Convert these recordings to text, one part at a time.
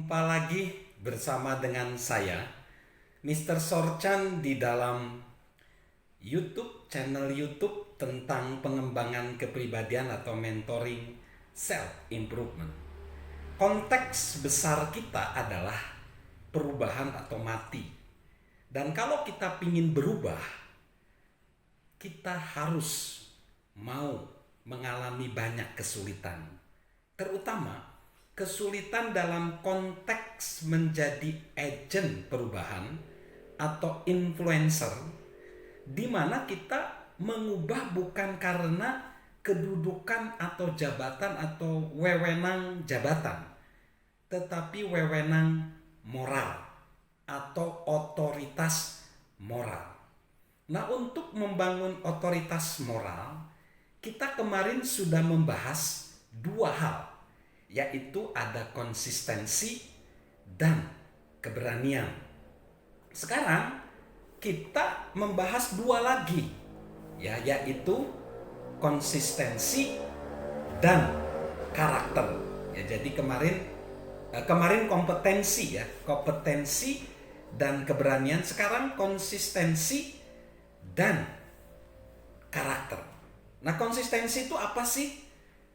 Jumpa lagi bersama dengan saya, Mr. Sorchan, di dalam channel YouTube tentang pengembangan kepribadian atau mentoring self improvement. Konteks besar kita adalah perubahan atau mati. Dan kalau kita ingin berubah, kita harus mau mengalami banyak kesulitan. Terutama kesulitan dalam konteks menjadi agen perubahan atau influencer, di mana kita mengubah bukan karena kedudukan atau jabatan atau wewenang jabatan, tetapi wewenang moral atau otoritas moral. Nah, untuk membangun otoritas moral, kita kemarin sudah membahas dua hal, yaitu ada konsistensi dan keberanian. Sekarang kita membahas dua lagi, yaitu konsistensi dan karakter. Jadi kemarin kompetensi dan keberanian. Sekarang konsistensi dan karakter. Nah, konsistensi itu apa sih?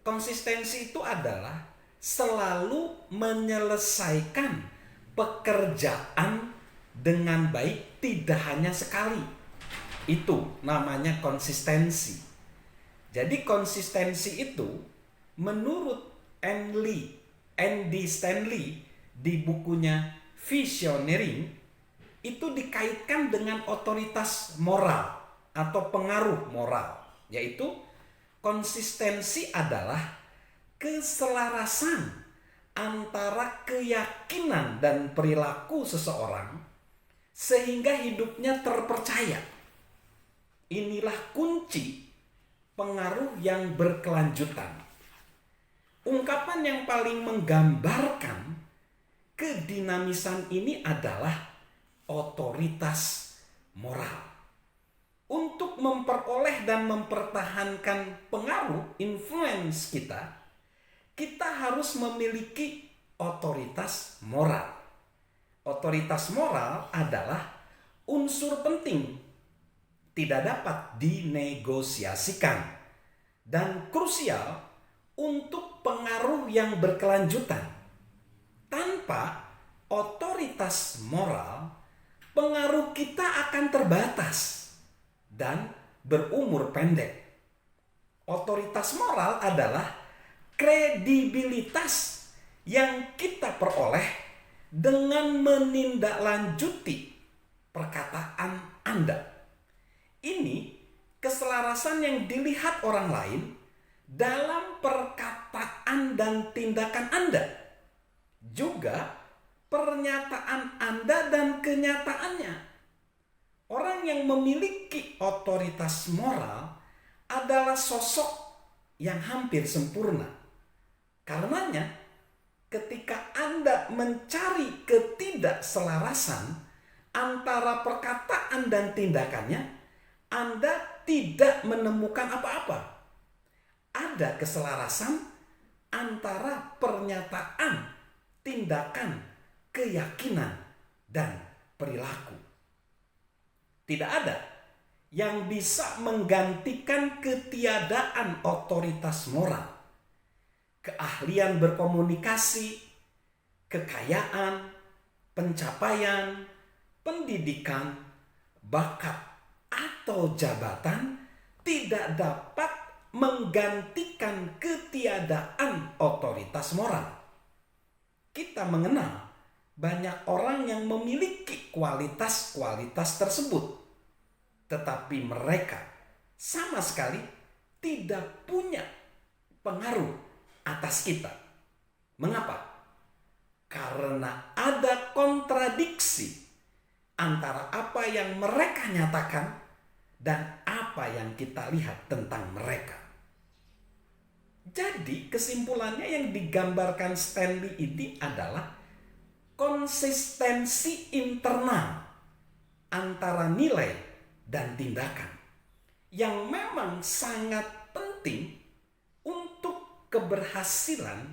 Konsistensi itu adalah selalu menyelesaikan pekerjaan dengan baik, tidak hanya sekali. Itu namanya konsistensi. Jadi konsistensi itu menurut Andy Stanley di bukunya Visioneering itu dikaitkan dengan otoritas moral atau pengaruh moral, yaitu konsistensi adalah keselarasan antara keyakinan dan perilaku seseorang sehingga hidupnya terpercaya. Inilah kunci pengaruh yang berkelanjutan. Ungkapan yang paling menggambarkan kedinamisan ini adalah otoritas moral. Untuk memperoleh dan mempertahankan pengaruh influence kita harus memiliki otoritas moral. Otoritas moral adalah unsur penting, tidak dapat dinegosiasikan, dan krusial untuk pengaruh yang berkelanjutan. Tanpa otoritas moral, pengaruh kita akan terbatas dan berumur pendek. Otoritas moral adalah kredibilitas yang kita peroleh dengan menindaklanjuti perkataan Anda. Ini keselarasan yang dilihat orang lain dalam perkataan dan tindakan Anda, juga pernyataan Anda dan kenyataannya. Orang yang memiliki otoritas moral adalah sosok yang hampir sempurna. Karenanya, ketika Anda mencari ketidakselarasan antara perkataan dan tindakannya, Anda tidak menemukan apa-apa. Ada keselarasan antara pernyataan, tindakan, keyakinan, dan perilaku. Tidak ada yang bisa menggantikan ketiadaan otoritas moral. Keahlian berkomunikasi, kekayaan, pencapaian, pendidikan, bakat, atau jabatan tidak dapat menggantikan ketiadaan otoritas moral. Kita mengenal banyak orang yang memiliki kualitas-kualitas tersebut, tetapi mereka sama sekali tidak punya pengaruh atas kita. Mengapa? Karena ada kontradiksi antara apa yang mereka nyatakan dan apa yang kita lihat tentang mereka. Jadi kesimpulannya yang digambarkan Stanley ini adalah konsistensi internal antara nilai dan tindakan yang memang sangat penting untuk keberhasilan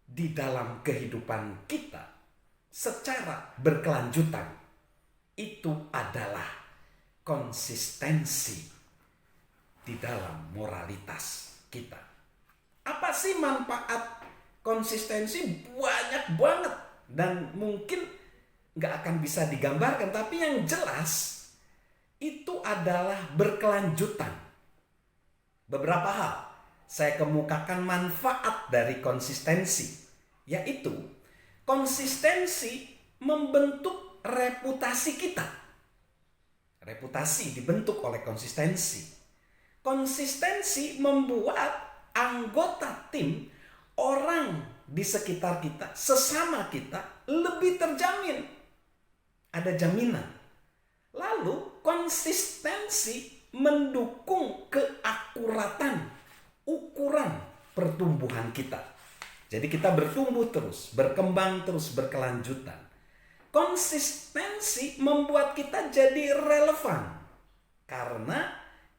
di dalam kehidupan kita secara berkelanjutan itu adalah konsistensi di dalam moralitas kita. Apa sih manfaat konsistensi? Banyak banget dan mungkin nggak akan bisa digambarkan, tapi yang jelas itu adalah berkelanjutan. Beberapa hal saya kemukakan manfaat dari konsistensi, yaitu konsistensi membentuk reputasi kita. Reputasi dibentuk oleh konsistensi. Konsistensi membuat anggota tim, orang di sekitar kita, sesama kita lebih terjamin. Ada jaminan. Lalu konsistensi mendukung keakuratan ukuran pertumbuhan kita. Jadi kita bertumbuh terus, berkembang terus, berkelanjutan. Konsistensi membuat kita jadi relevan karena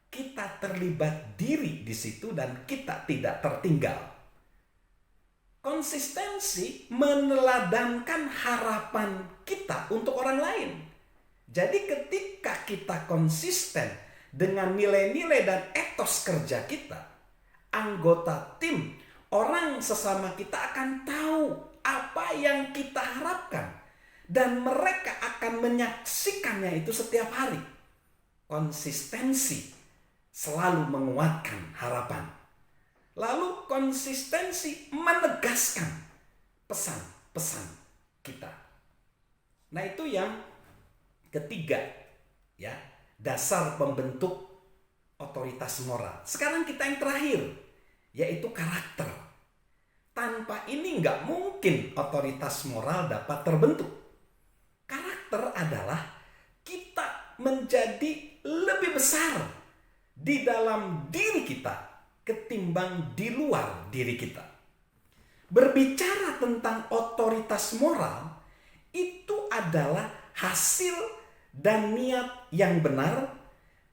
kita terlibat diri di situ dan kita tidak tertinggal. Konsistensi meneladankan harapan kita untuk orang lain. Jadi ketika kita konsisten dengan nilai-nilai dan etos kerja kita, anggota tim, orang sesama kita akan tahu apa yang kita harapkan dan mereka akan menyaksikannya itu setiap hari. Konsistensi selalu menguatkan harapan. Lalu konsistensi menegaskan pesan-pesan kita. Nah, itu yang ketiga, ya, dasar pembentuk otoritas moral. Sekarang kita yang terakhir, yaitu karakter. Tanpa ini nggak mungkin otoritas moral dapat terbentuk. Karakter adalah kita menjadi lebih besar di dalam diri kita ketimbang di luar diri kita. Berbicara tentang otoritas moral itu adalah hasil dan niat yang benar,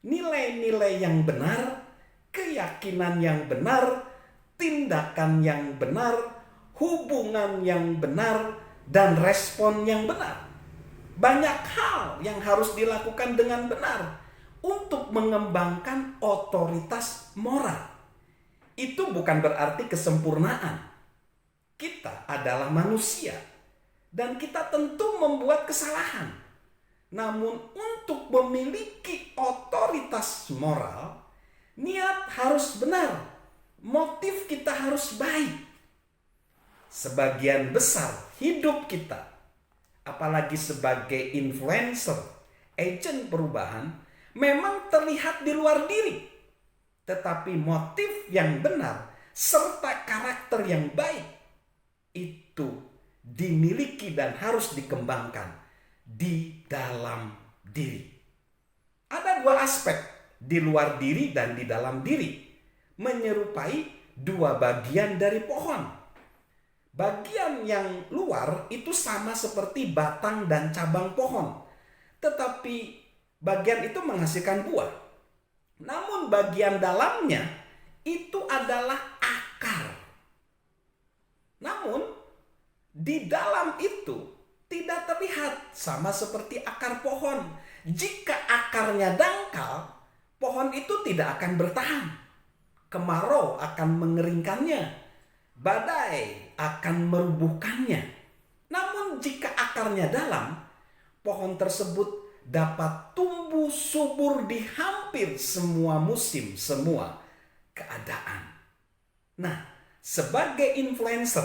nilai-nilai yang benar, keyakinan yang benar, tindakan yang benar, hubungan yang benar, dan respon yang benar. Banyak hal yang harus dilakukan dengan benar untuk mengembangkan otoritas moral. Itu bukan berarti kesempurnaan. Kita adalah manusia dan kita tentu membuat kesalahan. Namun untuk memiliki otoritas moral, niat harus benar, motif kita harus baik. Sebagian besar hidup kita, apalagi sebagai influencer, agen perubahan, memang terlihat di luar diri. Tetapi motif yang benar serta karakter yang baik itu dimiliki dan harus dikembangkan di dalam diri. Ada dua aspek, di luar diri dan di dalam diri, menyerupai dua bagian dari pohon. Bagian yang luar itu sama seperti batang dan cabang pohon, tetapi bagian itu menghasilkan buah. Namun bagian dalamnya itu adalah akar. Namun di dalam itu tidak terlihat, sama seperti akar pohon. Jika akarnya dangkal, pohon itu tidak akan bertahan. Kemarau akan mengeringkannya, badai akan merubuhkannya. Namun jika akarnya dalam, pohon tersebut dapat tumbuh subur di hampir semua musim, semua keadaan. Nah, sebagai influencer,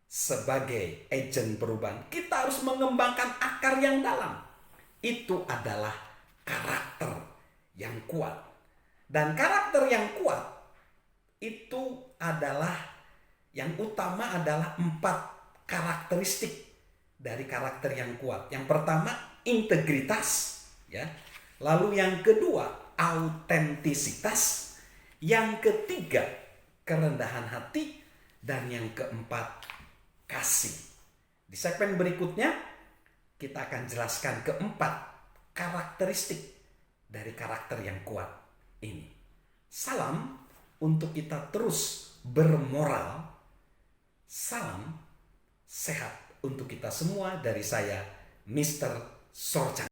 sebagai agen perubahan, kita harus mengembangkan akar yang dalam. Itu adalah karakter yang kuat. Dan karakter yang kuat itu adalah, yang utama adalah 4 karakteristik dari karakter yang kuat. Yang pertama, integritas, ya. Lalu yang kedua, autentisitas. Yang ketiga, kerendahan hati. Dan yang keempat, kasih. Di segmen berikutnya kita akan jelaskan keempat karakteristik dari karakter yang kuat ini. Salam untuk kita terus bermoral Salam sehat untuk kita semua dari saya, Mr. Sorchan.